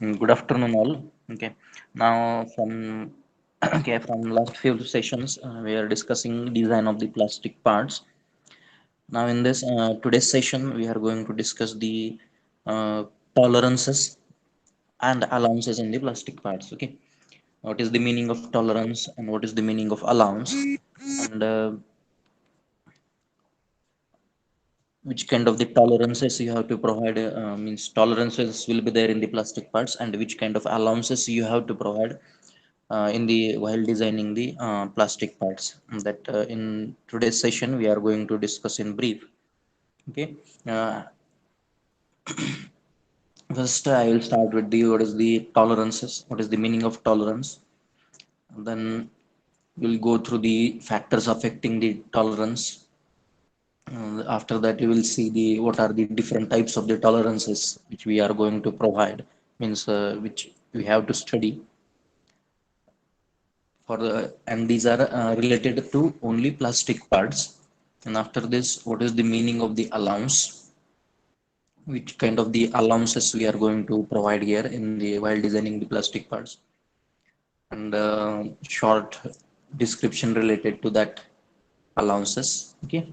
Good afternoon, all. Okay, now from from last few sessions, we are discussing design of the plastic parts. Now, in this today's session, we are going to discuss the uh, tolerances and allowances in the plastic parts. Okay, what is the meaning of tolerance and what is the meaning of allowance, and which kind of the tolerances you have to provide means tolerances will be there in the plastic parts, and which kind of allowances you have to provide in the while designing the plastic parts that in today's session we are going to discuss in brief. Okay, uh, first I will start with the what is the tolerances, what is the meaning of tolerance. Then we'll go through the factors affecting the tolerance. After that you will see the what are the different types of the tolerances which we are going to provide, means which we have to study for the, and these are related to only plastic parts. And after this, what is the meaning of the allowance, which kind of the allowances we are going to provide here in the while designing the plastic parts, and short description related to that allowances. Okay,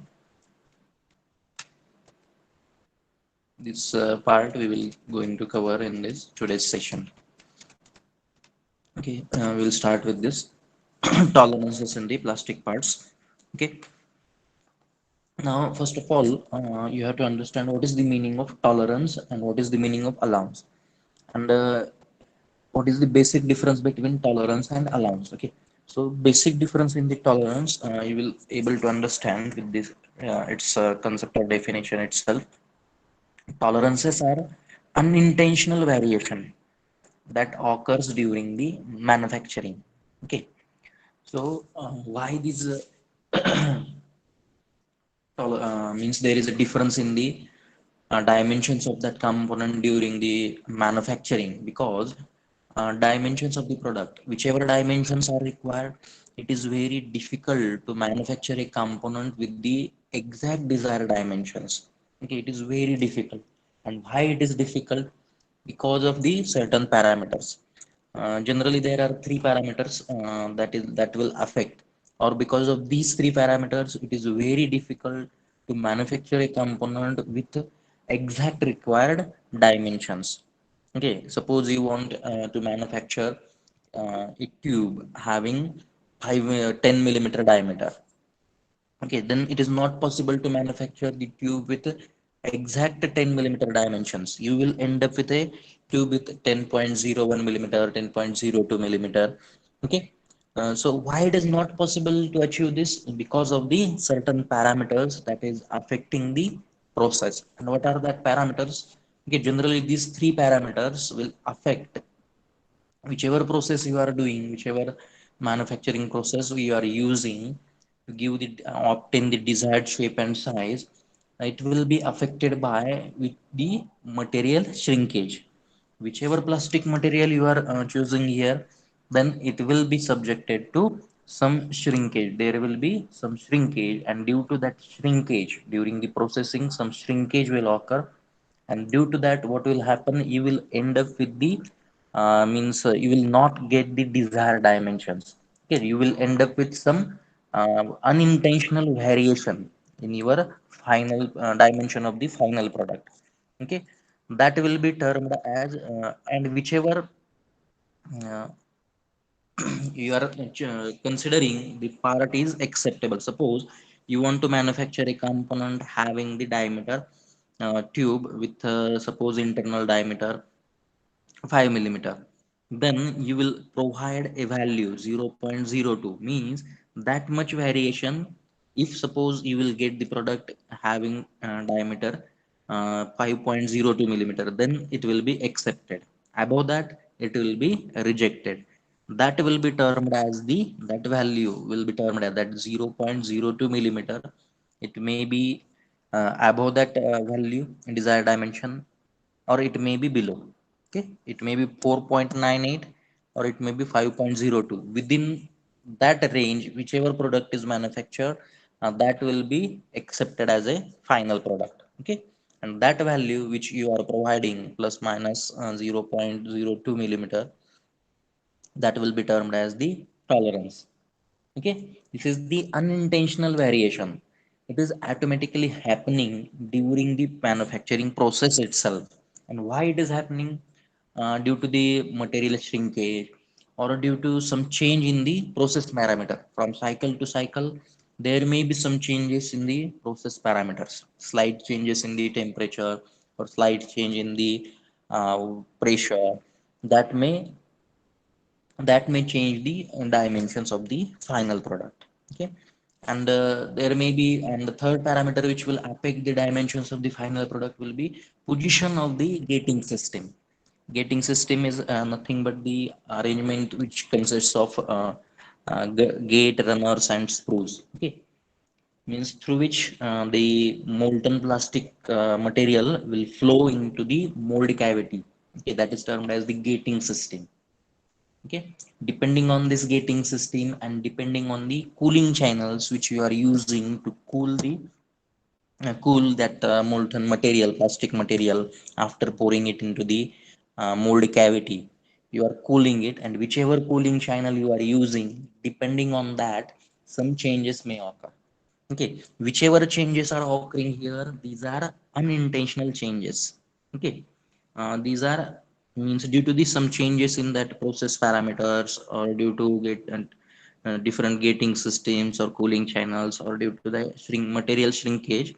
this part we will going to cover in this today's session. Okay, we'll start with this tolerances in the plastic parts. Okay, now first of all, you have to understand what is the meaning of tolerance and what is the meaning of allowance, and what is the basic difference between tolerance and allowance. Okay, so basic difference in the tolerance you will able to understand with this its concept or definition itself. Tolerances are unintentional variation that occurs during the manufacturing. Okay, so why this means there is a difference in the dimensions of that component during the manufacturing, because dimensions of the product, whichever dimensions are required, it is very difficult to manufacture a component with the exact desired dimensions. Okay, it is very difficult. And why it is difficult? Because of the certain parameters. Generally there are three parameters that will affect, or because of these three parameters it is very difficult to manufacture a component with exact required dimensions. Okay, suppose you want to manufacture a tube having 10 millimeter diameter. Okay, then it is not possible to manufacture the tube with exact 10 millimeter dimensions. You will end up with a tube with 10.01 millimeter, 10.02 millimeter. Okay, so why it is not possible to achieve this? Because of the certain parameters that is affecting the process. And what are that parameters? Okay, generally these three parameters will affect whichever process you are doing, whichever manufacturing process you are using to give the obtain the desired shape and size. It will be affected by with the material shrinkage. Whichever plastic material you are choosing here, then it will be subjected to some shrinkage. There will be some shrinkage, and due to that shrinkage during the processing, some shrinkage will occur. And due to that, what will happen? You will end up with the means you will not get the desired dimensions. Okay, you will end up with some unintentional variation in your final dimension of the final product. Okay, that will be termed as and whichever uh, you are considering the part is acceptable. Suppose you want to manufacture a component having the diameter tube with suppose internal diameter 5 millimeter, then you will provide a value 0.02, means that much variation. If suppose you will get the product having diameter 5.02 millimeter, then it will be accepted. Above that it will be rejected. That will be termed as the, that value will be termed as that 0.02 millimeter. It may be above that value desired dimension, or it may be below. Okay, it may be 4.98 or it may be 5.02. Within that range, whichever product is manufactured, that will be accepted as a final product. Okay, and that value which you are providing plus minus 0.02 millimeter, that will be termed as the tolerance. Okay, this is the unintentional variation. It is automatically happening during the manufacturing process itself. And why it is happening? Due to the material shrinkage, or due to some change in the process parameter from cycle to cycle. There may be some changes in the process parameters, slight changes in the temperature, or slight change in the uh, pressure, that may change the dimensions of the final product. Okay, and there may be, and the third parameter which will affect the dimensions of the final product will be position of the gating system. Gating system is nothing but the arrangement which consists of gate runners and screws. Okay, means through which the molten plastic material will flow into the mold cavity. Okay, that is termed as the gating system. Okay, depending on this gating system and depending on the cooling channels which you are using to cool that molten material, plastic material, after pouring it into the mold cavity, you are cooling it, and whichever cooling channel you are using, depending on that, some changes may occur. Okay, whichever changes are occurring here, these are unintentional changes. Okay, these are, means due to the some changes in that process parameters, or due to different gating systems or cooling channels, or due to the material shrinkage,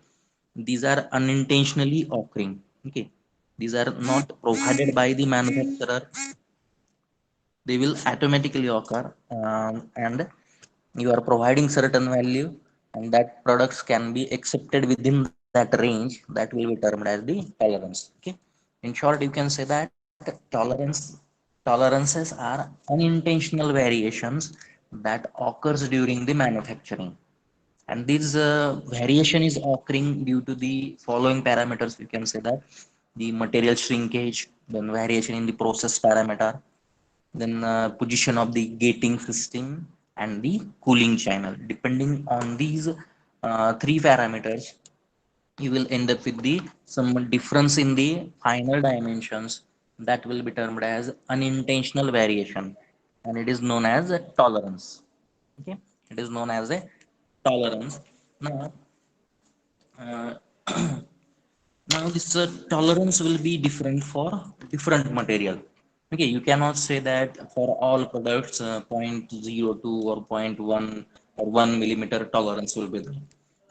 these are unintentionally occurring. Okay, these are not provided by the manufacturer, they will automatically occur. And you are providing certain value, and that products can be accepted within that range, that will be termed as the tolerance. Okay, in short, you can say that tolerances are unintentional variations that occurs during the manufacturing. And this variation is occurring due to the following parameters. We can say that the material shrinkage, then variation in the process parameter, then position of the gating system, and the cooling channel. Depending on these three parameters, you will end up with the some difference in the final dimensions, that will be termed as unintentional variation, and it is known as a tolerance. Okay, it is known as a tolerance. Now, uh, now this tolerance will be different for different material. Okay, you cannot say that for all products zero point zero 0.02 or zero point 0.1 or 1 millimeter tolerance will be there.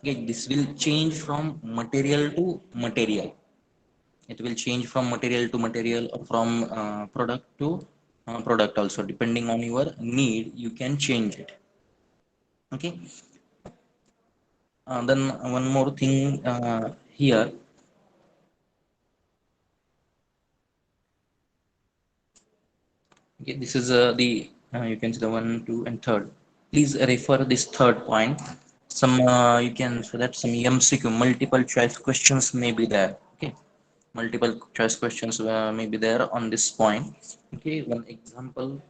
Okay, this will change from material to material. It will change from material to material, or from product to product also. Depending on your need, you can change it. Okay, then one more thing here. Okay, this is the you can see the one, two, and third. Please refer this third point. Some you can so that some MCQ, multiple choice questions may be there. Okay, multiple choice questions may be there on this point. Okay, one example,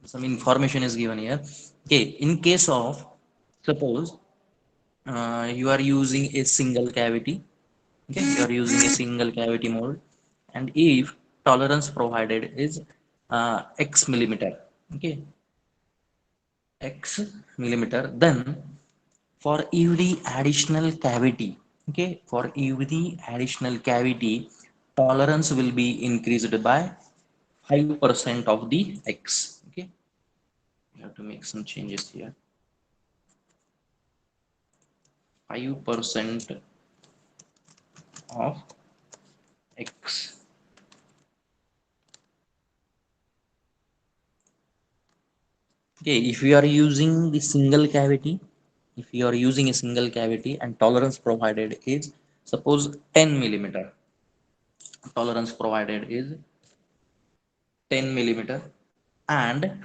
some information is given here. Okay, in case of, suppose you are using a single cavity. Okay, you are using a single cavity mold, and if tolerance provided is x millimeter. Okay, x millimeter, then for every additional cavity, okay, for every additional cavity, tolerance will be increased by 5% of the x. Okay, you have to make some changes here. 5% of x. Okay, if you are using the single cavity, if you are using a single cavity and tolerance provided is, suppose 10 millimeter, tolerance provided is 10 millimeter, and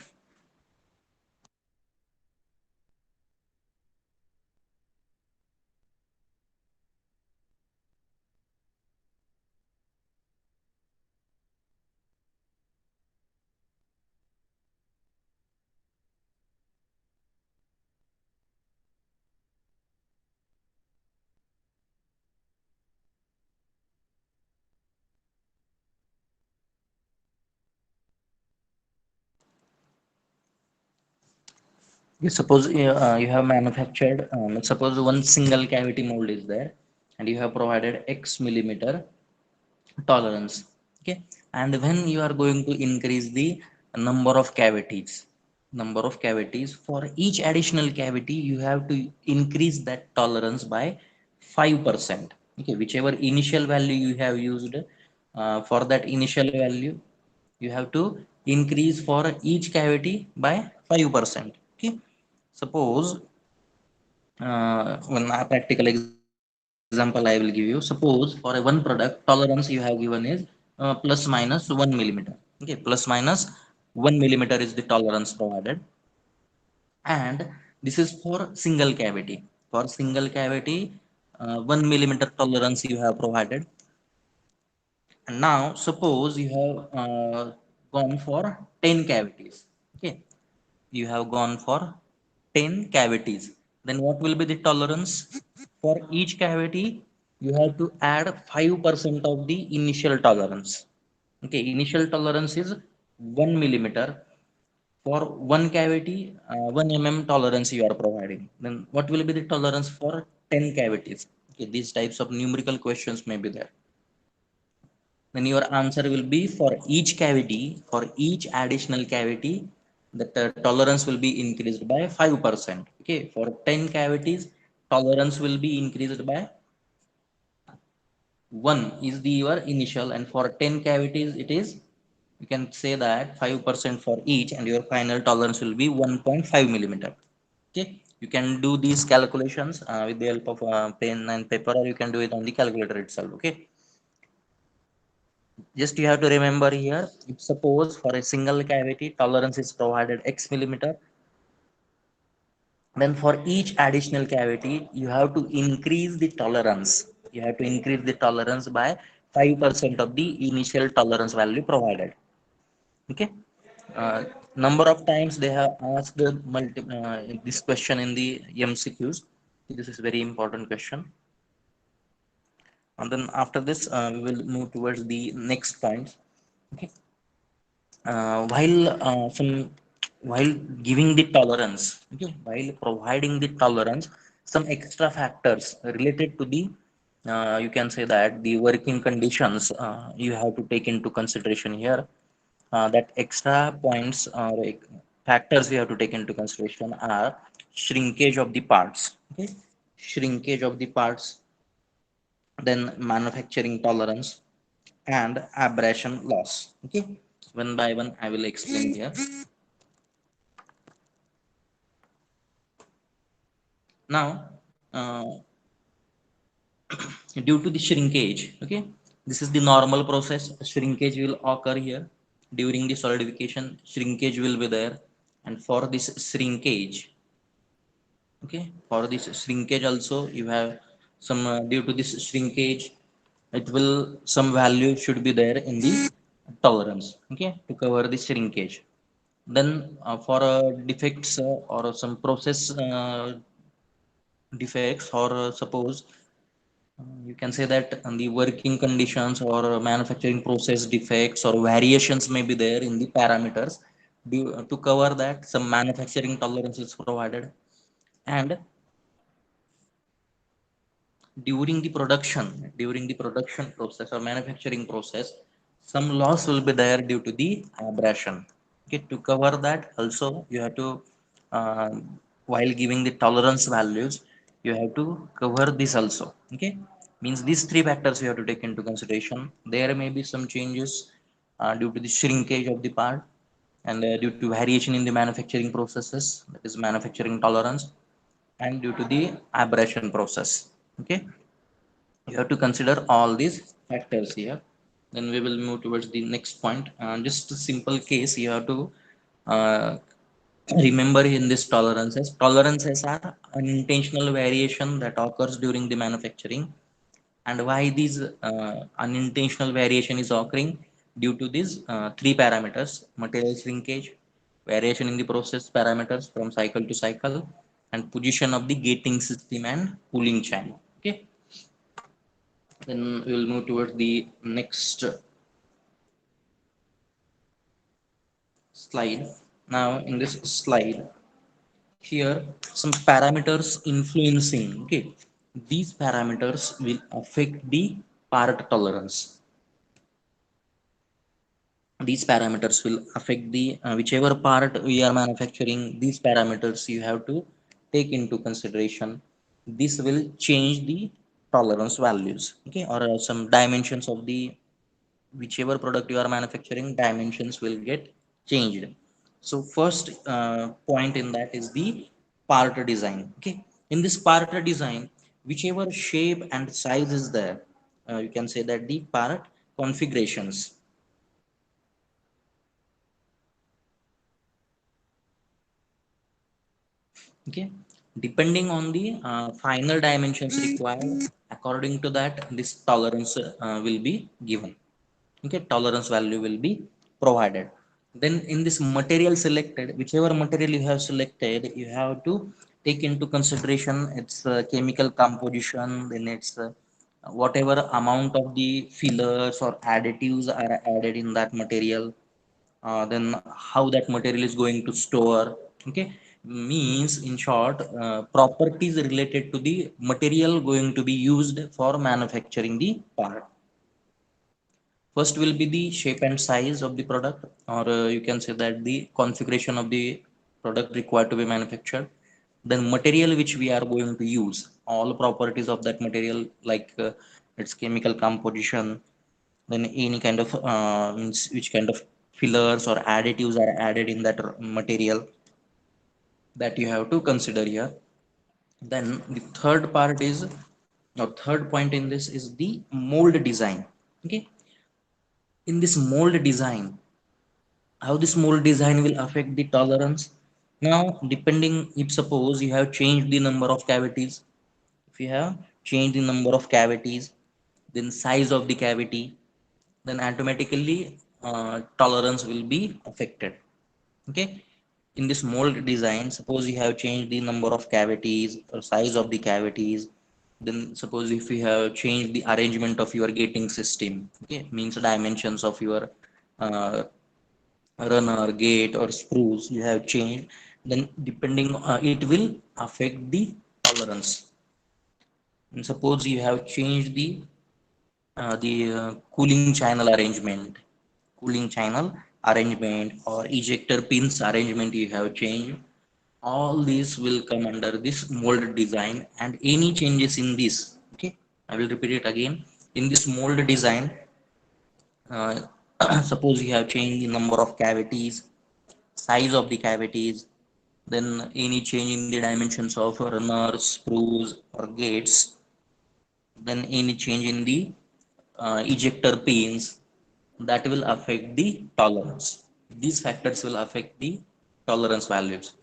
Suppose you have manufactured, suppose one single cavity mold is there, and you have provided X millimeter tolerance. Okay, and when you are going to increase the number of cavities for each additional cavity, you have to increase that tolerance by 5%. Okay, whichever initial value you have used, for that initial value you have to increase for each cavity by 5%. Okay, suppose one practical example I will give you. Suppose for a one product, tolerance you have given is plus minus 1 millimeter. Okay, plus minus 1 millimeter is the tolerance provided, and this is for single cavity. For single cavity, 1 millimeter tolerance you have provided. And now suppose you have gone for 10 cavities. Okay, you have gone for 10 cavities, then what will be the tolerance? For each cavity you have to add 5% of the initial tolerance. Okay, initial tolerance is 1 millimeter. For one cavity, 1 tolerance you are providing, then what will be the tolerance for 10 cavities? Okay, these types of numerical questions may be there. Then your answer will be, for each cavity, for each additional cavity, the tolerance will be increased by 5%. Okay, for 10 cavities, tolerance will be increased by 1 is the your initial, and for 10 cavities it is, you can say that 5% for each, and your final tolerance will be 1.5 millimeter. Okay, you can do these calculations with the help of pen and paper, or you can do it on the calculator itself. Okay, just you have to remember here, if suppose for a single cavity tolerance is provided X millimeter, then for each additional cavity you have to increase the tolerance. You have to increase the tolerance by 5% of the initial tolerance value provided. Okay, uh, number of times they have asked this question in the MCQs. This is very important question. And then after this, we will move towards the next point. Okay, while giving the tolerance, okay, while providing the tolerance, some extra factors related to the, you can say that the working conditions, you have to take into consideration here. That extra points or factors we have to take into consideration are shrinkage of the parts. Okay, shrinkage of the parts, then manufacturing tolerance, and abrasion loss. Okay, one by one I will explain here. Now, uh, due to the shrinkage, okay, this is the normal process. Shrinkage will occur here during the solidification. Shrinkage will be there, and for this shrinkage, okay, for this shrinkage also you have some, due to this shrinkage, it will, some value should be there in the tolerance. Okay, to cover the shrinkage. Then for defects, or some process defects, or suppose you can say that the working conditions or manufacturing process defects or variations may be there in the parameters. To cover that, some manufacturing tolerance is provided, and during the production process or manufacturing process, some loss will be there due to the abrasion. Okay, to cover that also you have to, uh, while giving the tolerance values, you have to cover this also. Okay, means these three factors you have to take into consideration. There may be some changes due to the shrinkage of the part, and due to variation in the manufacturing processes, that is manufacturing tolerance, and due to the abrasion process. Okay, you have to consider all these factors here. Then we will move towards the next point. Just a simple case you have to uh, remember in this tolerances. Tolerances are unintentional variation that occurs during the manufacturing. And why these unintentional variation is occurring? Due to these three parameters: material shrinkage, variation in the process parameters from cycle to cycle, and position of the gating system and cooling chain. Okay, then we will move towards the next slide. Now, in this slide, here some parameters influencing. Okay, these parameters will affect the part tolerance. These parameters will affect the whichever part we are manufacturing. These parameters you have to take into consideration. This will change the tolerance values, okay, or some dimensions of the whichever product you are manufacturing. Dimensions will get changed. So first point in that is the part design. Okay, in this part design, whichever shape and size is there, you can say that the part configurations. Okay, depending on the final dimensions required, according to that this tolerance will be given. Okay, tolerance value will be provided. Then in this material selected, whichever material you have selected, you have to take into consideration its chemical composition. Then its whatever amount of the fillers or additives are added in that material. Then how that material is going to store. Okay, means in short, properties related to the material going to be used for manufacturing the part. First will be the shape and size of the product, or you can say that the configuration of the product required to be manufactured. Then material which we are going to use, all properties of that material, like its chemical composition. Then any kind of means which kind of fillers or additives are added in that material, that you have to consider here. Then the third part is, or third point in this is the mold design. Okay, in this mold design, how this mold design will affect the tolerance. Now depending, if suppose you have changed the number of cavities, if you have changed the number of cavities, then size of the cavity, then automatically tolerance will be affected. Okay, in this mold design, suppose you have changed the number of cavities or size of the cavities. Then suppose if you have changed the arrangement of your gating system, okay, means dimensions of your uh, runner, gate, or screws you have changed, then depending, it will affect the tolerance. And suppose you have changed the cooling channel arrangement, or ejector pins arrangement you have changed. All these will come under this mold design, and any changes in this. Okay, I will repeat it again. In this mold design, uh, suppose you have changed the number of cavities, size of the cavities, then any change in the dimensions of runners, screws, or gates, then any change in the ejector pins, that will affect the tolerance. These factors will affect the tolerance values.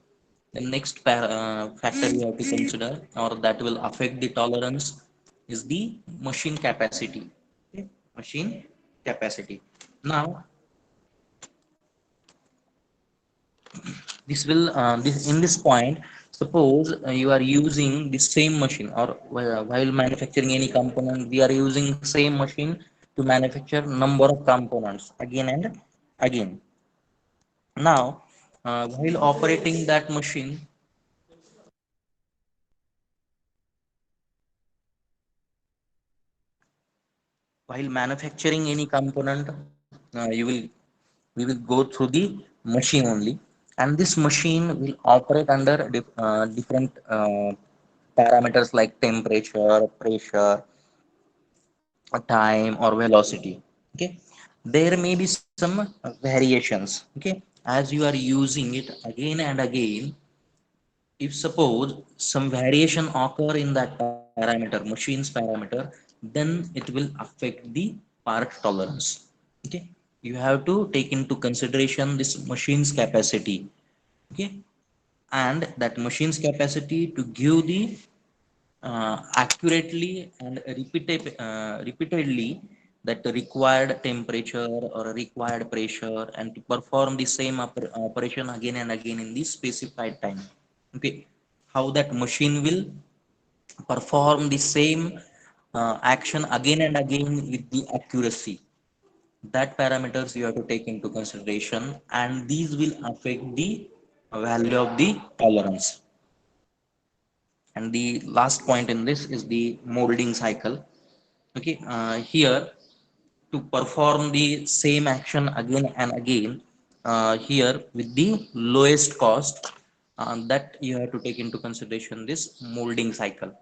The next factor you have to consider, or that will affect the tolerance, is the machine capacity. Okay? Machine capacity. Now, this in this point, suppose you are using the same machine, or while manufacturing any component, we are using same machine to manufacture number of components again and again. Now, while operating that machine, while manufacturing any component, we will go through the machine only, and this machine will operate under different parameters like temperature, pressure, time, or velocity. Okay, there may be some variations. Okay, as you are using it again and again, if suppose some variation occur in that parameter, machine's parameter, then it will affect the part tolerance. Okay, you have to take into consideration this machine's capacity. Okay, and that machine's capacity to give the accurately and repeatedly that required temperature or required pressure, and to perform the same operation again and again in the specified time. Okay, how that machine will perform the same action again and again with the accuracy, that parameters you have to take into consideration, and these will affect the value of the tolerance. And the last point in this is the molding cycle. Okay, here to perform the same action again and again, here with the lowest cost, that you have to take into consideration this molding cycle.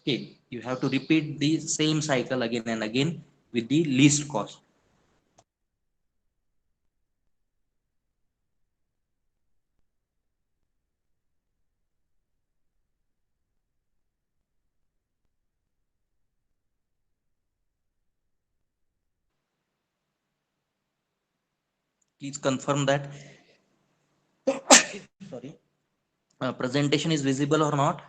Okay, you have to repeat the same cycle again and again with the least cost. Please confirm that, sorry, presentation is visible or not.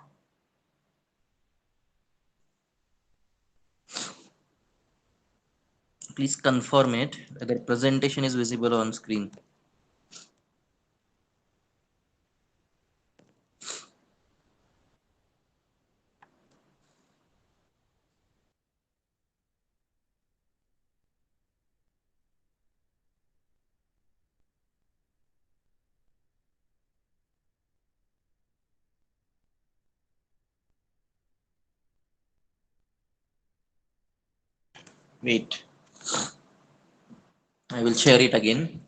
Please confirm it whether presentation is visible on screen. Wait, I will share it again.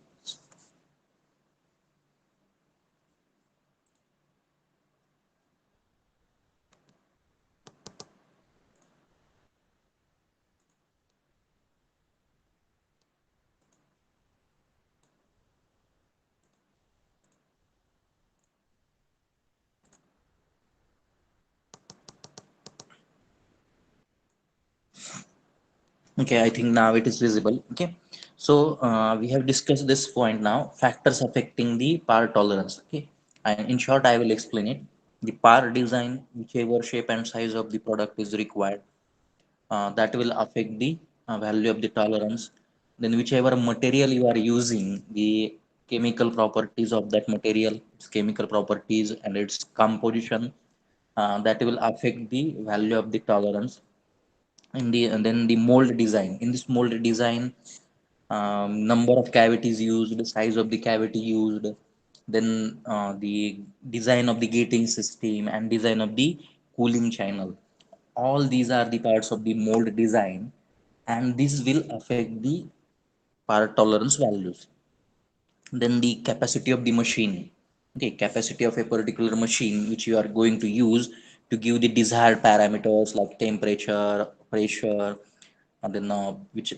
Okay, I think now it is visible. Okay, so we have discussed this point now, factors affecting the power tolerance. Okay, and in short I will explain it. The power design, whichever shape and size of the product is required, that will affect the value of the tolerance. Then whichever material you are using, the chemical properties of that material, its chemical properties and its composition, that will affect the value of the tolerance. And then the mold design, in this mold design, number of cavities used, the size of the cavity used, then the design of the gating system and design of the cooling channel, all these are the parts of the mold design, and this will affect the power tolerance values. Then the capacity of the machine. Okay, capacity of a particular machine which you are going to use to give the desired parameters like temperature, pressure, and then which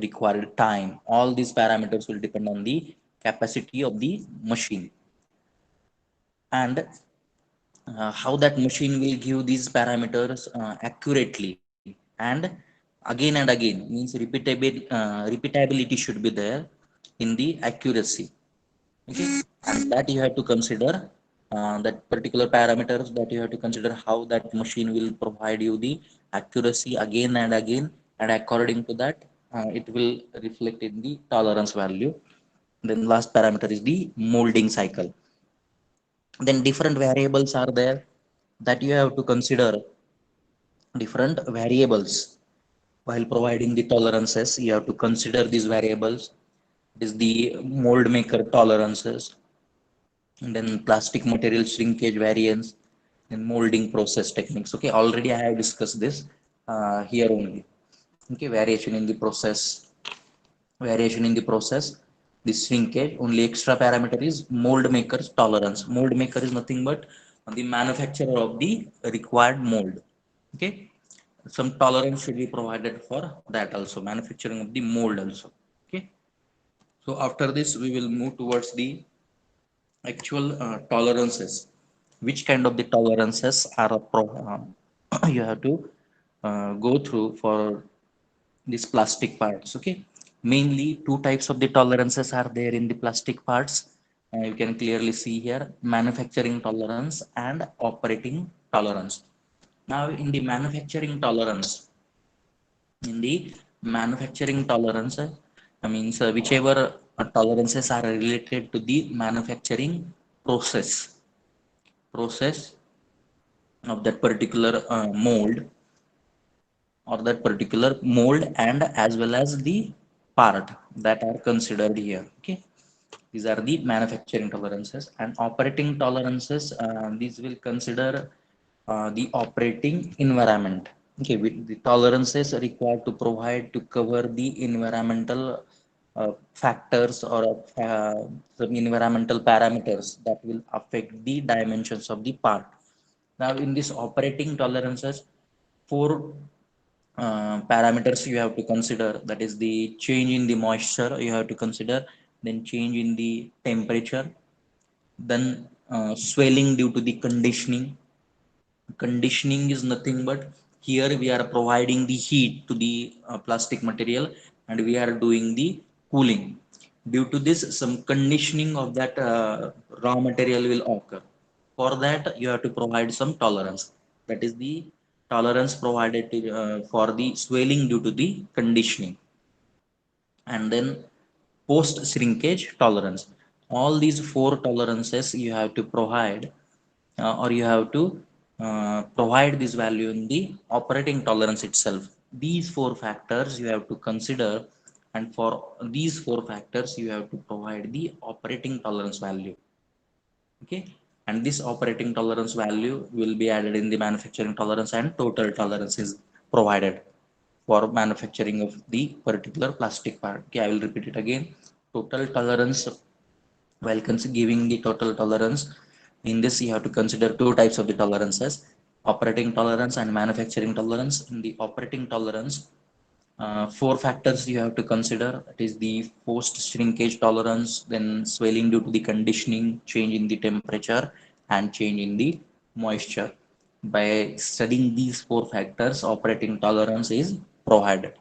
required time, all these parameters will depend on the capacity of the machine. And how that machine will give these parameters accurately and again and again, means repeatability should be there in the accuracy. Okay, and that you have to consider, that particular parameters, that you have to consider how that machine will provide you the accuracy again and again, and according to that, it will reflect in the tolerance value. Then last parameter is the molding cycle. Then different variables are there that you have to consider. Different variables while providing the tolerances, you have to consider these variables. It is the mold maker tolerances, and then plastic material shrinkage variance, then molding process techniques. Okay, already I have discussed this here only. Okay, variation in the process, this shrinkage. Only extra parameter is mold maker's tolerance. Mold maker is nothing but the manufacturer of the required mold. Okay, some tolerance should be provided for that also, manufacturing of the mold also. Okay, so after this we will move towards the actual tolerances. Which kind of the tolerances are you have to go through for these plastic parts. Okay, mainly two types of the tolerances are there in the plastic parts. You can clearly see here, manufacturing tolerance and operating tolerance. Now in the manufacturing tolerance, in the manufacturing tolerance, means whichever tolerances are related to the manufacturing process of that particular mold and as well as the part that are considered here. Okay, these are the manufacturing tolerances. And operating tolerances, these will consider the operating environment. Okay, with the tolerances are required to provide to cover the environmental factors or some environmental parameters that will affect the dimensions of the part. Now, in this operating tolerances, four parameters you have to consider. That is the change in the moisture you have to consider, then change in the temperature, then swelling due to the conditioning. Conditioning is nothing but here we are providing the heat to the plastic material and we are doing the cooling. Due to this, some conditioning of that raw material will occur. For that you have to provide some tolerance. That is the tolerance provided to, for the swelling due to the conditioning. And then post shrinkage tolerance. All these four tolerances you have to provide, or you have to provide this value in the operating tolerance itself. These four factors you have to consider, and for these four factors you have to provide the operating tolerance value. Okay, and this operating tolerance value will be added in the manufacturing tolerance, and total tolerance is provided for manufacturing of the particular plastic part. Okay, I will repeat it again. Total tolerance, while giving the total tolerance, in this you have to consider two types of the tolerances: operating tolerance and manufacturing tolerance. In the operating tolerance, four factors you have to consider. That is the post shrinkage tolerance, then swelling due to the conditioning, change in the temperature, and change in the moisture. By studying these four factors, operating tolerance is provided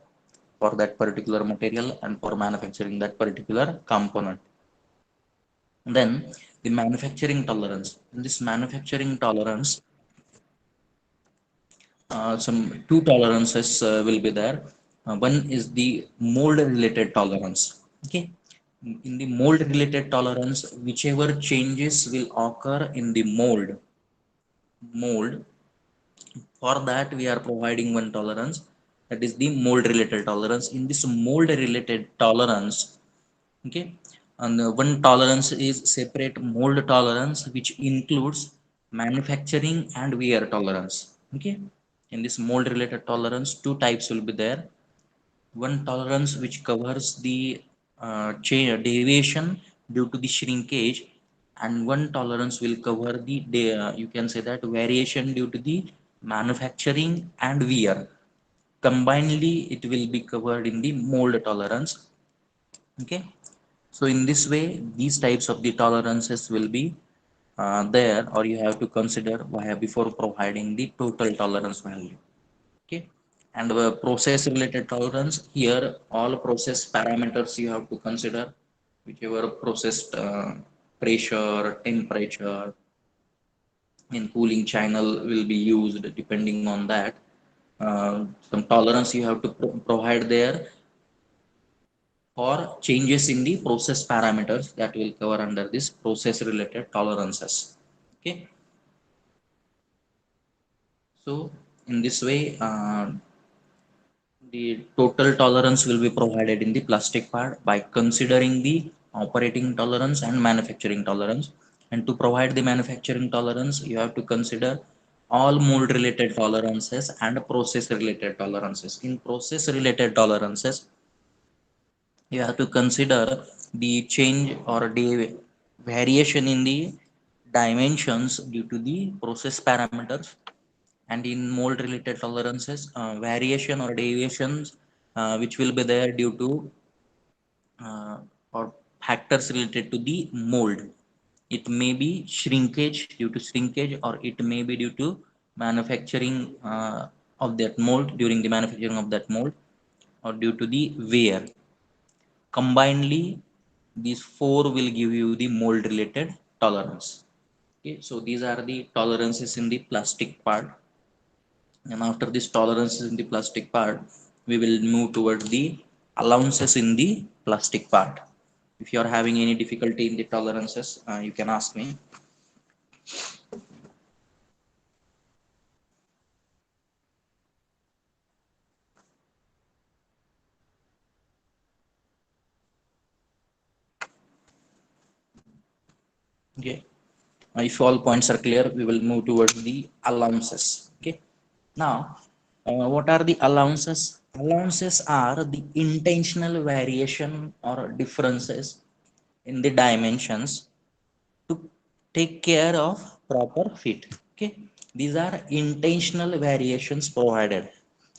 for that particular material and for manufacturing that particular component. Then the manufacturing tolerance. In this manufacturing tolerance, some two tolerances will be there. One is the mold related tolerance. Okay. In the mold related tolerance, whichever changes will occur in the mold, for that we are providing one tolerance, that is the mold related tolerance. In this mold related tolerance, okay, and one tolerance is separate mold tolerance, which includes manufacturing and wear tolerance. Okay, in this mold related tolerance, two types will be there. One tolerance which covers the deviation due to the shrinkage, and one tolerance will cover the you can say that variation due to the manufacturing and wear. Combinedly it will be covered in the mold tolerance. Okay, so in this way these types of the tolerances will be there, or you have to consider before providing the total tolerance value. Okay, and process related tolerance, here all process parameters you have to consider. Whichever processed pressure, temperature, in cooling channel will be used, depending on that some tolerance you have to provide there for changes in the process parameters that will cover under this process related tolerances. Okay, so in this way the total tolerance will be provided in the plastic part by considering the operating tolerance and manufacturing tolerance. And to provide the manufacturing tolerance, you have to consider all mold related tolerances and process related tolerances. In process related tolerances, you have to consider the change or variation in the dimensions due to the process parameters. And in mold related tolerances, variation or deviations which will be there due to or factors related to the mold. It may be shrinkage, due to shrinkage, or it may be due to manufacturing of that mold, during the manufacturing of that mold, or due to the wear. Combinedly these four will give you the mold related tolerance. Okay, so these are the tolerances in the plastic part. And after this tolerances in the plastic part, we will move toward the allowances in the plastic part. If you are having any difficulty in the tolerances, you can ask me. Okay. If all points are clear, we will move towards the allowances. Okay. Now, what are the allowances? Allowances are the intentional variation or differences in the dimensions to take care of proper fit. Okay, these are intentional variations provided.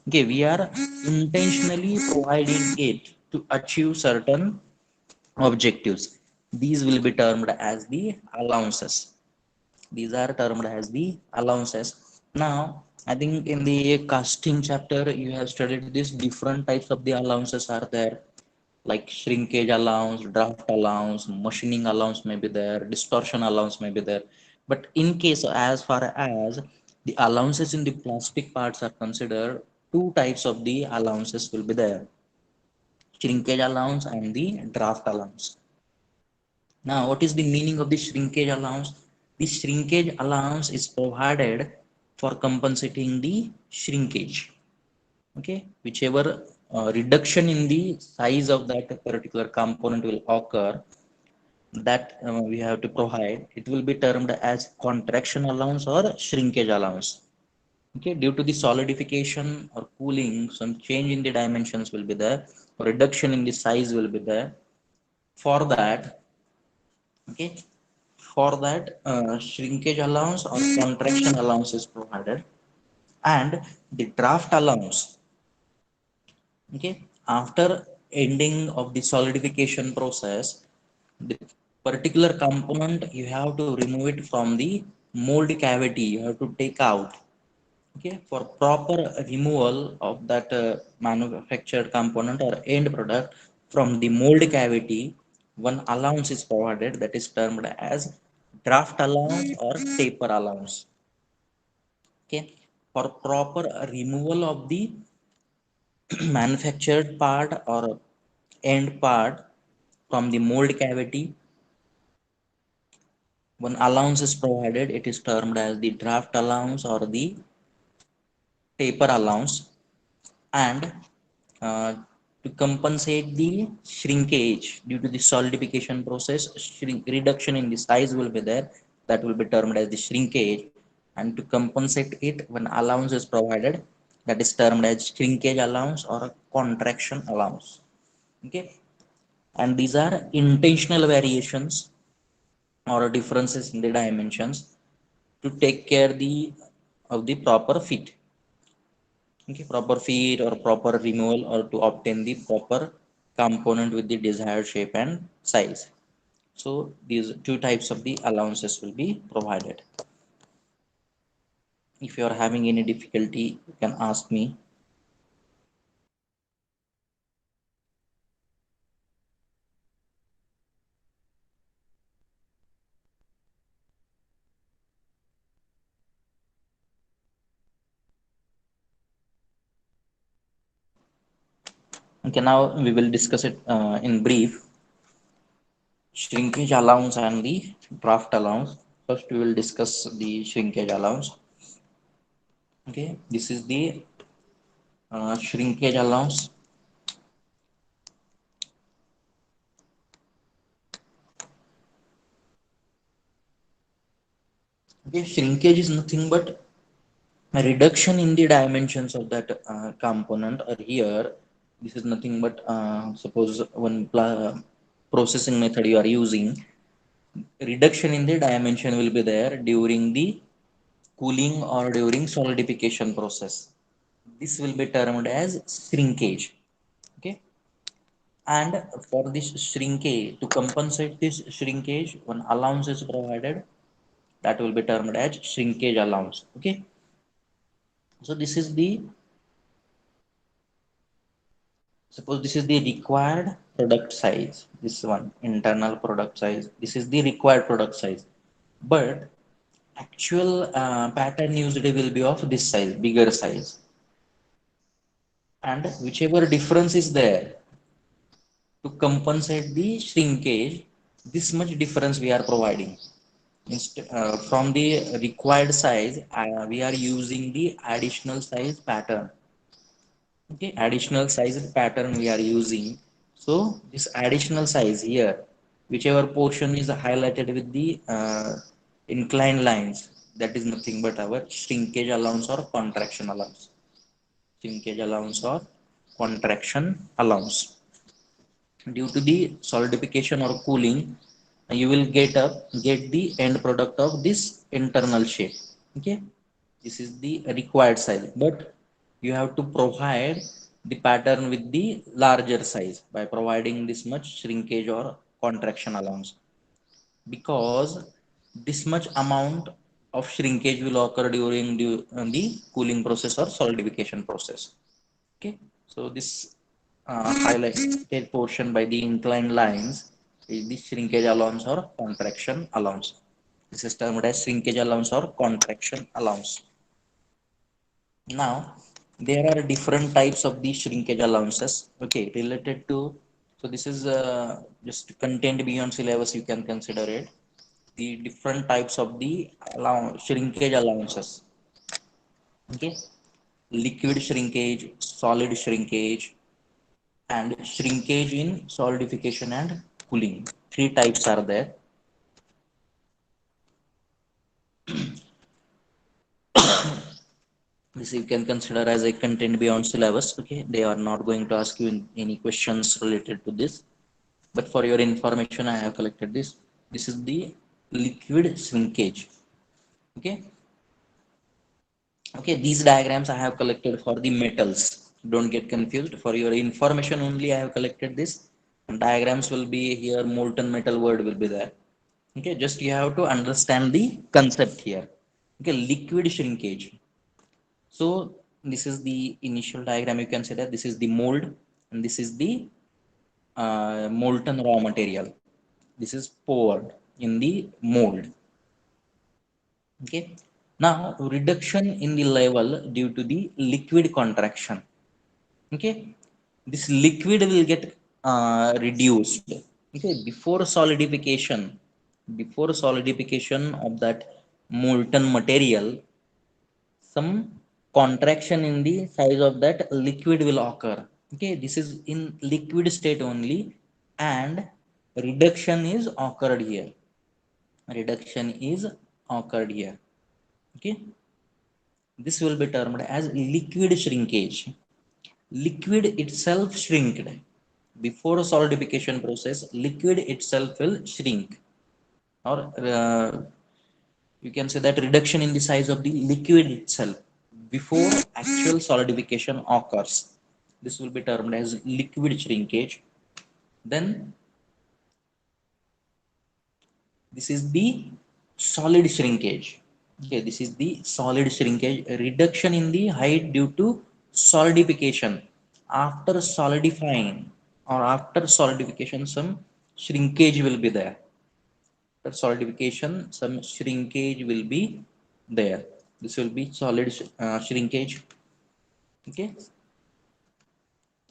Okay, we are intentionally providing it to achieve certain objectives. These will be termed as the allowances. These are termed as the allowances. Now, I think in the casting chapter you have studied this. Different types of the allowances are there, like shrinkage allowance, draft allowance, machining allowance may be there, distortion allowance may be there. But in case, as far as the allowances in the plastic parts are considered, two types of the allowances will be there: shrinkage allowance and the draft allowance. Now, what is the meaning of the shrinkage allowance? The shrinkage allowance is provided for compensating the shrinkage. Okay, whichever reduction in the size of that particular component will occur, that we have to provide. It will be termed as contraction allowance or shrinkage allowance. Okay, due to the solidification or cooling, some change in the dimensions will be there, reduction in the size will be there. For that, okay, for that shrinkage allowance or contraction allowance is provided, and the draft allowance. Okay, after ending of the solidification process, the particular component you have to remove it from the mold cavity, you have to take out. Okay, for proper removal of that manufactured component or end product from the mold cavity, one allowance is provided, that is termed as draft allowance or taper allowance. Okay, for proper removal of the manufactured part or end part from the mold cavity, one allowance is provided, it is termed as the draft allowance or the taper allowance. And uh, to compensate the shrinkage due to the solidification process, reduction in the size will be there, that will be termed as the shrinkage. And to compensate it, when allowance is provided, that is termed as shrinkage allowance or contraction allowance. Okay, and these are intentional variations or differences in the dimensions to take care of the proper fit. Okay, proper fit or proper removal, or to obtain the proper component with the desired shape and size. So these two types of the allowances will be provided. If you are having any difficulty, you can ask me. Okay, now we will discuss it in brief. Shrinkage allowance and the draft allowance. First, we will discuss the shrinkage allowance. Okay, this is the shrinkage allowance. Okay, shrinkage is nothing but a reduction in the dimensions of that component. Or here, this is nothing but suppose one processing method you are using, reduction in the dimension will be there during the cooling or during solidification process. This will be termed as shrinkage. Okay, and for this shrinkage, to compensate this shrinkage, one allowance is provided, that will be termed as shrinkage allowance. Okay, so this is the, suppose this is the required product size, this one internal product size, this is the required product size, but actual pattern used will be of this size, bigger size. And whichever difference is there, to compensate the shrinkage, this much difference we are providing. From the required size, we are using the additional size pattern. Okay, additional size pattern we are using. So this additional size here, whichever portion is highlighted with the inclined lines, that is nothing but our shrinkage allowance or contraction allowance. Shrinkage allowance or contraction allowance. Due to the solidification or cooling, you will get the end product of this internal shape. Okay, this is the required size, but you have to provide the pattern with the larger size by providing this much shrinkage or contraction allowance, because this much amount of shrinkage will occur during the cooling process or solidification process. Okay, so this highlighted portion by the inclined lines is the shrinkage allowance or contraction allowance. This is termed as shrinkage allowance or contraction allowance. Now, there are different types of the shrinkage allowances. Okay, related to, so this is just contained beyond syllabus, you can consider it. The different types of the shrinkage allowances. Okay, liquid shrinkage, solid shrinkage, and shrinkage in solidification and cooling. Three types are there. This you can consider as a content beyond syllabus. Okay, they are not going to ask you any questions related to this. But for your information, I have collected this. This is the liquid shrinkage. Okay, okay. These diagrams I have collected for the metals. Don't get confused. For your information only, I have collected this. And diagrams will be here. Molten metal word will be there. Okay, just you have to understand the concept here. Okay, liquid shrinkage. So this is the initial diagram. You can say that this is the mold, and this is the molten raw material. This is poured in the mold. Okay. Now reduction in the level due to the liquid contraction. Okay, this liquid will get reduced. Okay, before solidification of that molten material, some contraction in the size of that liquid will occur. Okay, this is in liquid state only, and reduction is occurred here. Reduction is occurred here. Okay, this will be termed as liquid shrinkage. Liquid itself shrinked before solidification process. Liquid itself will shrink, or you can say that reduction in the size of the liquid itself before actual solidification occurs. This will be termed as liquid shrinkage. Then this is the solid shrinkage. Okay, this is the solid shrinkage, reduction in the height due to solidification. After solidifying or after solidification, some shrinkage will be there. After solidification, some shrinkage will be there. This will be solid shrinkage. Okay,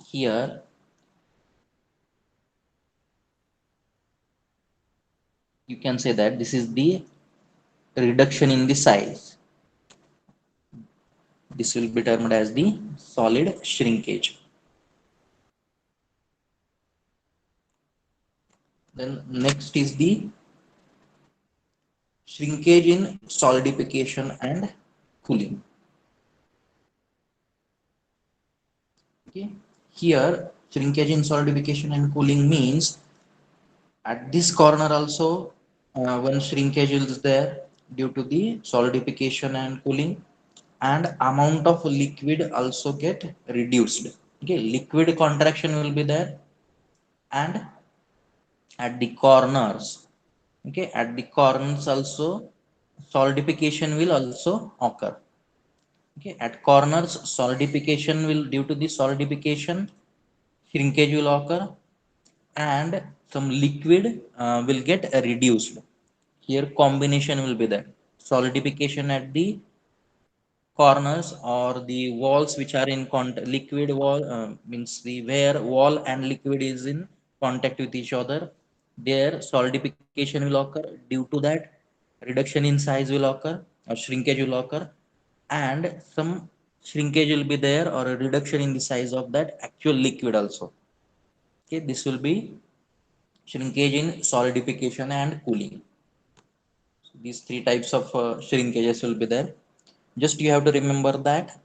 here you can say that this is the reduction in the size. This will be termed as the solid shrinkage. Then next is the shrinkage in solidification and cooling. Okay, here shrinkage in solidification and cooling means at this corner also one shrinkage is there due to the solidification and cooling, and amount of liquid also get reduced. Okay, liquid contraction will be there, and at the corners, okay, at the corners also solidification will also occur. Okay, at corners solidification will, due to the solidification, shrinkage will occur, and some liquid will get reduced. Here combination will be there. Solidification at the corners or the walls which are in contact, liquid wall means the where wall and liquid is in contact with each other, there solidification will occur. Due to that, reduction in size will occur or shrinkage will occur, and some shrinkage will be there or a reduction in the size of that actual liquid also. Okay, this will be shrinkage in solidification and cooling. These three types of shrinkages will be there. Just you have to remember that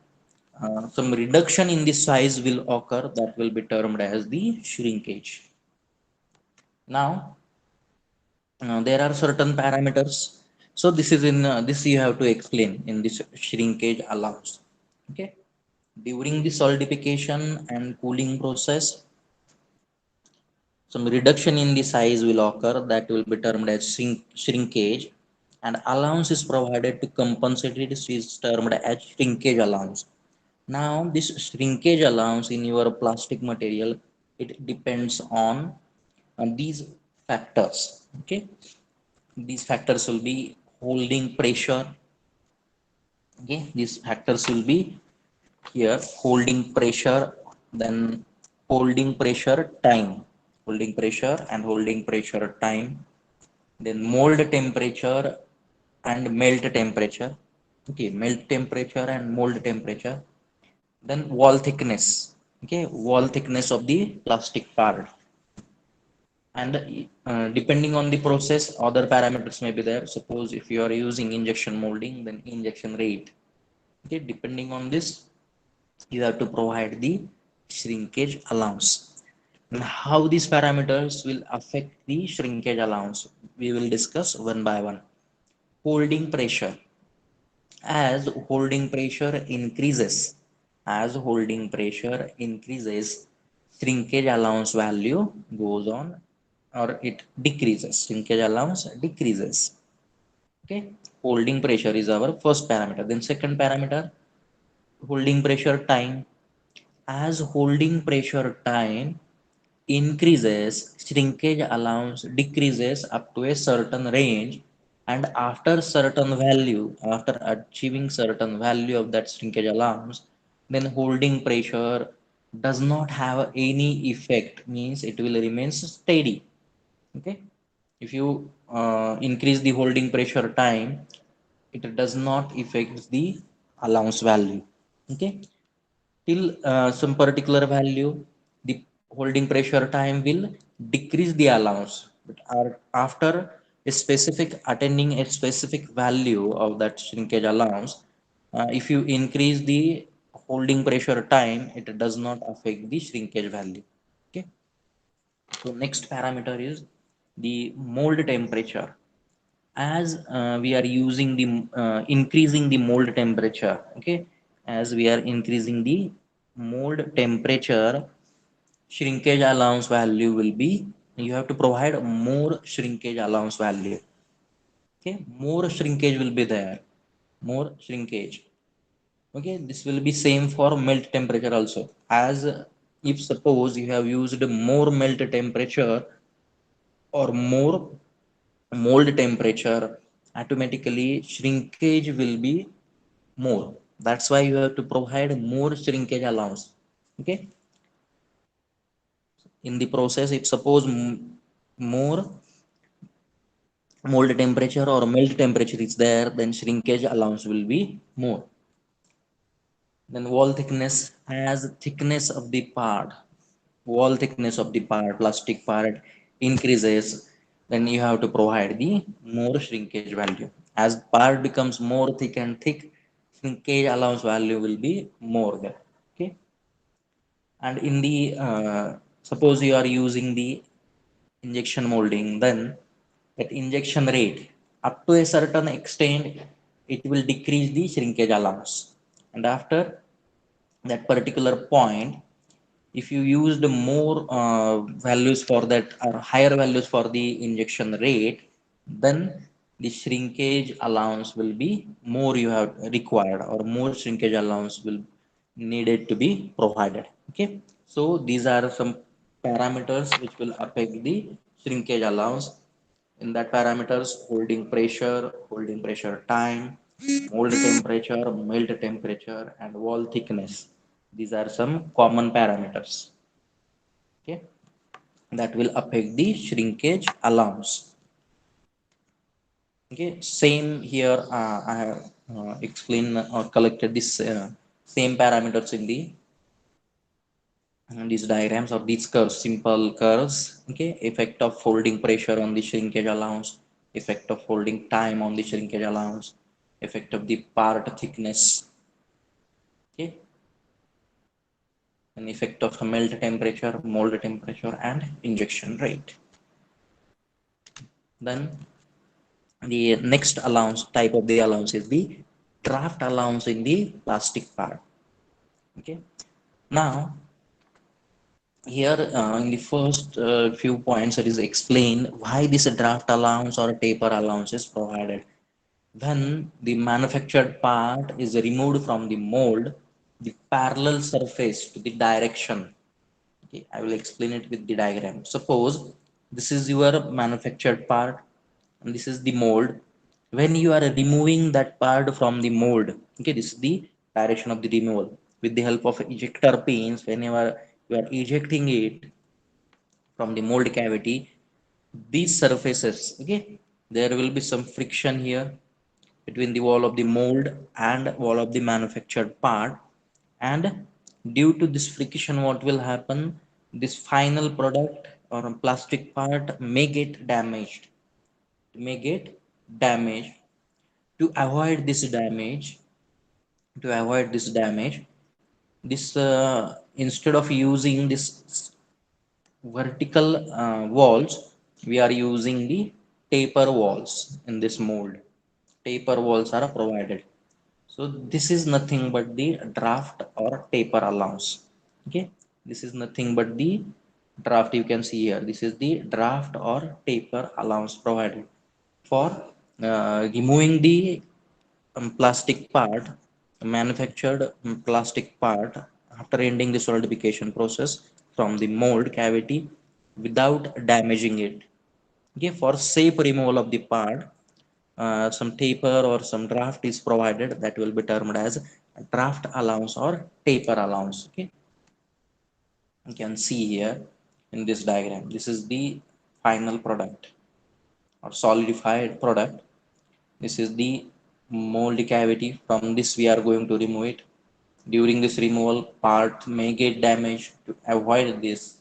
some reduction in the size will occur, that will be termed as the shrinkage. Now, there are certain parameters. So this is in this you have to explain in this shrinkage allows. Okay. During the solidification and cooling process, some reduction in the size will occur, that will be termed as shrinkage, and allowance is provided to compensate it, is termed as shrinkage allowance. Now this shrinkage allowance in your plastic material, it depends on these factors. Okay. These factors will be holding pressure. Okay, these factors will be here: holding pressure, then holding pressure time, holding pressure and holding pressure time, then mold temperature and melt temperature. Okay, melt temperature and mold temperature, then wall thickness. Okay, wall thickness of the plastic part. And depending on the process, other parameters may be there. Suppose if you are using injection molding, then injection rate. Okay, depending on this, you have to provide the shrinkage allowance. And how these parameters will affect the shrinkage allowance, we will discuss one by one. Holding pressure. As holding pressure increases, as holding pressure increases, shrinkage allowance value goes on, or it decreases. Shrinkage allowance decreases. Okay, holding pressure is our first parameter. Then second parameter, holding pressure time. As holding pressure time increases, shrinkage allowance decreases up to a certain range, and after certain value, after achieving certain value of that shrinkage allowance, then holding pressure does not have any effect, means it will remain steady. Okay. If you increase the holding pressure time, it does not affect the allowance value. Okay. Till some particular value, the holding pressure time will decrease the allowance. But after a specific attending a specific value of that shrinkage allowance, if you increase the holding pressure time, it does not affect the shrinkage value. Okay. So next parameter is the mold temperature. As we are using the increasing the mold temperature. Okay. As we are increasing the mold temperature, shrinkage allowance value will be, you have to provide more shrinkage allowance value. Okay, more shrinkage will be there, more shrinkage. Okay, this will be same for melt temperature also. As if suppose you have used more melt temperature or more mold temperature, automatically shrinkage will be more. That's why you have to provide more shrinkage allowance. Okay. In the process, if suppose more mold temperature or melt temperature is there, then shrinkage allowance will be more. Then wall thickness. As thickness of the part, wall thickness of the part, plastic part increases, then you have to provide the more shrinkage value. As part becomes more thick and thick, shrinkage allowance value will be more there. Okay. And in the suppose you are using the injection molding, then at injection rate, up to a certain extent, it will decrease the shrinkage allowance. And after that particular point, if you used more values for that, or higher values for the injection rate, then the shrinkage allowance will be more, you have required, or more shrinkage allowance will needed to be provided. Okay. So these are some parameters which will affect the shrinkage allowance. In that parameters, holding pressure time, mold temperature, melt temperature, and wall thickness, these are some common parameters. Okay, that will affect the shrinkage allowance. Okay, same here, I have explained or collected this same parameters in the these diagrams or these curves, simple curves. Okay, effect of holding pressure on the shrinkage allowance, effect of holding time on the shrinkage allowance, effect of the part thickness, okay, an effect of melt temperature, mold temperature, and injection rate. Then the next allowance type of the allowance is the draft allowance in the plastic part. Okay. Now here in the first few points, it is explained why this draft allowance or taper allowance is provided. When the manufactured part is removed from the mold, the parallel surface to the direction. Okay, I will explain it with the diagram. Suppose this is your manufactured part and this is the mold. When you are removing that part from the mold, okay, this is the direction of the removal. With the help of ejector pins, whenever you are ejecting it from the mold cavity, these surfaces, okay, there will be some friction here between the wall of the mold and wall of the manufactured part, and due to this friction what will happen, this final product or a plastic part may get damaged. To avoid this damage, this instead of using this vertical walls, we are using the taper walls in this mold. Taper walls are provided. So this is nothing but the draft or taper allowance. Okay, this is nothing but the draft. You can see here, this is the draft or taper allowance provided for removing the plastic part, manufactured plastic part, after ending the solidification process from the mold cavity without damaging it. Okay, for safe removal of the part, some taper or some draft is provided, that will be termed as draft allowance or taper allowance. Okay, you can see here in this diagram, this is the final product or solidified product. This is the mold cavity. From this we are going to remove it. During this removal, part may get damaged. To avoid this,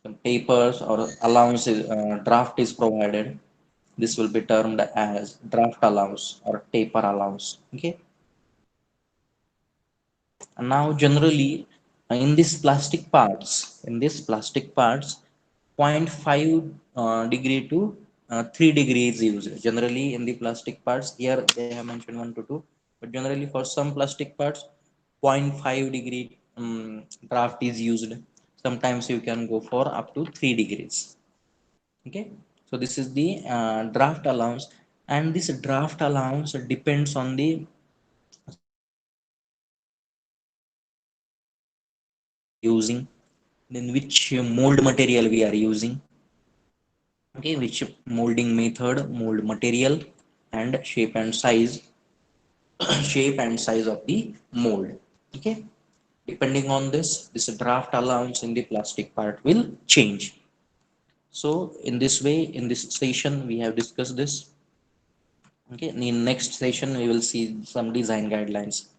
some papers or allowances, draft is provided. This will be termed as draft allowance or taper allowance. Okay. And now generally in this plastic parts, zero point 0.5 degree to 3 degrees used. Generally in the plastic parts, here they have mentioned 1 to 2, but generally for some plastic parts, 0.5 degree draft is used. Sometimes you can go for up to 3 degrees. Okay, so this is the draft allowance, and this draft allowance depends on the using, then which mold material we are using, okay, which molding method, mold material, and shape and size of the mold. Okay, depending on this draft allowance in the plastic part will change. So in this way, in this session we have discussed this. Okay, in next session we will see some design guidelines.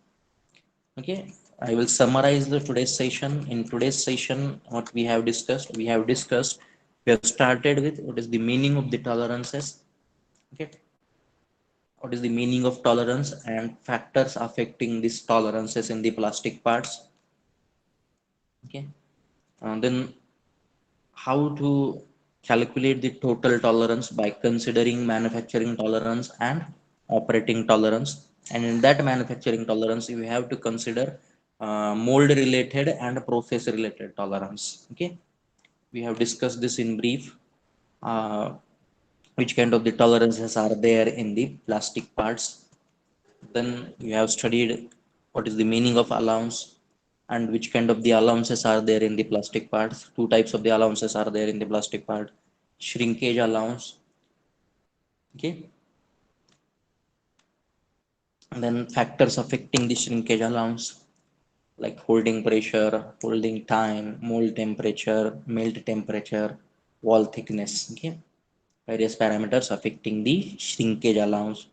Okay, I will summarize the today's session. In today's session, what we have started with what is the meaning of the tolerances. Okay, what is the meaning of tolerance and factors affecting these tolerances in the plastic parts. Okay, then how to calculate the total tolerance by considering manufacturing tolerance and operating tolerance. And in that manufacturing tolerance, you have to consider mold related and process related tolerance. Okay, we have discussed this in brief. uh, which kind of the tolerances are there in the plastic parts. Then you have studied what is the meaning of allowance and which kind of the allowances are there in the plastic parts. Two types of the allowances are there in the plastic part: shrinkage allowance, okay, and then factors affecting the shrinkage allowance, like holding pressure, holding time, mold temperature, melt temperature, wall thickness. Okay, various parameters affecting the shrinkage allowance.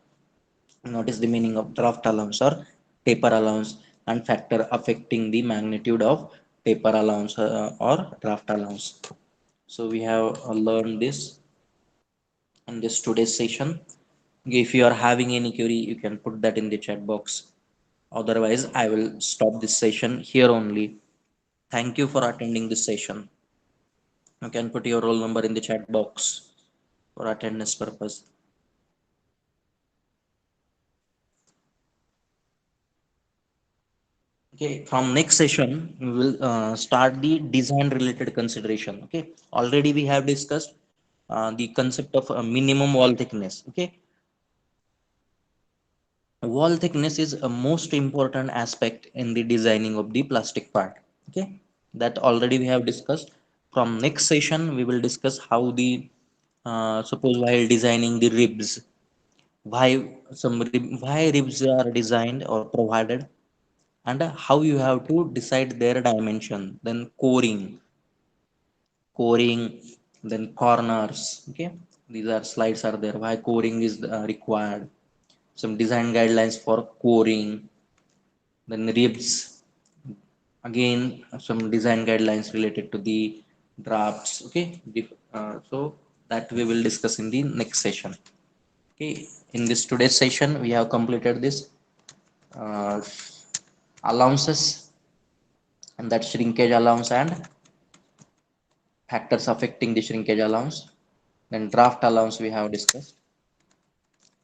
What is the meaning of draft allowance or taper allowance, and factor affecting the magnitude of taper allowance or draft allowance. So we have learned this. in this today's session. If you are having any query, you can put that in the chat box. Otherwise, I will stop this session here only. Thank you for attending this session. You can put your roll number in the chat box for attendance purpose. Okay, from next session, we will start the design related consideration. Okay, already we have discussed the concept of minimum wall thickness. Okay, wall thickness is a most important aspect in the designing of the plastic part. Okay, that already we have discussed. From next session, we will discuss how the suppose while designing the ribs, why ribs are designed or provided, and how you have to decide their dimension. Then coring, then corners. Okay, these are slides are there. Why coring is required? Some design guidelines for coring. Then ribs, again some design guidelines related to the drafts. Okay, so that we will discuss in the next session. Okay, in this today's session we have completed this uh, allowances, and that shrinkage allowance and factors affecting the shrinkage allowance. Then draft allowance we have discussed,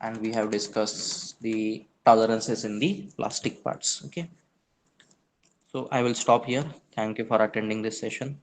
and we have discussed the tolerances in the plastic parts. Okay, so I will stop here. Thank you for attending this session.